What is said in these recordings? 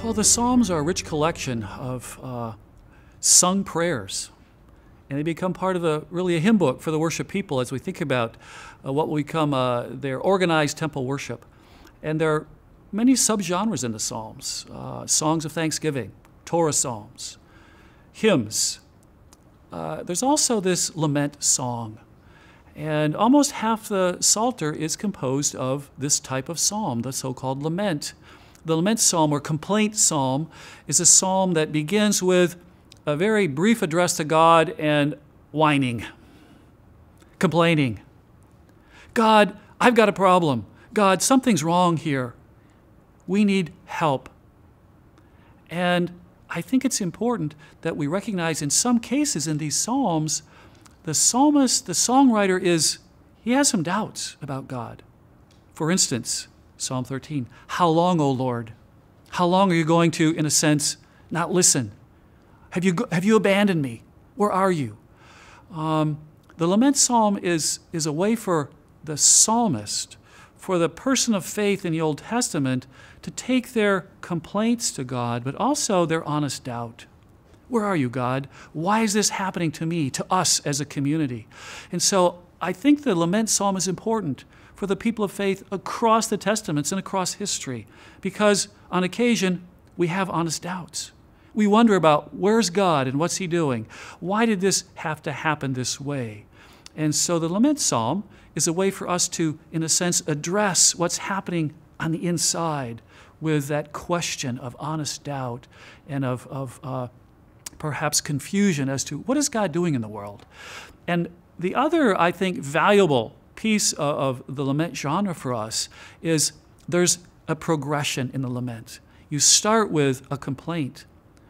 Well, the Psalms are a rich collection of sung prayers, and they become part of really a hymn book for the worship people as we think about what will become their organized temple worship. And there are many subgenres in the Psalms: songs of thanksgiving, Torah psalms, hymns. There's also this lament song, and almost half the Psalter is composed of this type of psalm, the so-called lament. The lament psalm or complaint psalm is a psalm that begins with a very brief address to God and whining, complaining. God, I've got a problem. God, something's wrong here. We need help. And I think it's important that we recognize in some cases in these psalms, the psalmist, the songwriter he has some doubts about God. For instance, Psalm 13, how long, O Lord? How long are you going to, in a sense, not listen? Have you abandoned me? Where are you? The lament psalm is a way for the psalmist, for the person of faith in the Old Testament, to take their complaints to God, but also their honest doubt. Where are you, God? Why is this happening to me, to us as a community? And so I think the lament psalm is important for the people of faith across the Testaments and across history, because on occasion we have honest doubts. We wonder about where's God and what's he doing? Why did this have to happen this way? And so the lament psalm is a way for us to, in a sense, address what's happening on the inside with that question of honest doubt and of perhaps confusion as to what is God doing in the world. And the other, I think, valuable piece of the lament genre for us is there's a progression in the lament. You start with a complaint,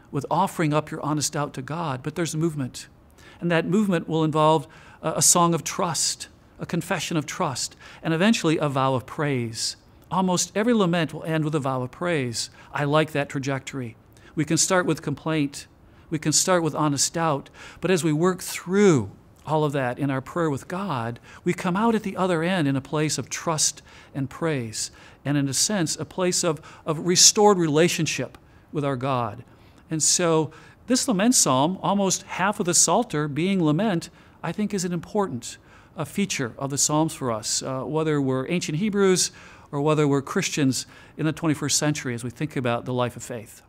with offering up your honest doubt to God, but there's a movement. And that movement will involve a song of trust, a confession of trust, and eventually a vow of praise. Almost every lament will end with a vow of praise. I like that trajectory. We can start with complaint. We can start with honest doubt. But as we work through all of that in our prayer with God, we come out at the other end in a place of trust and praise, and in a sense, a place of restored relationship with our God. And so this lament psalm, almost half of the Psalter being lament, I think is an important feature of the Psalms for us, whether we're ancient Hebrews or whether we're Christians in the 21st century as we think about the life of faith.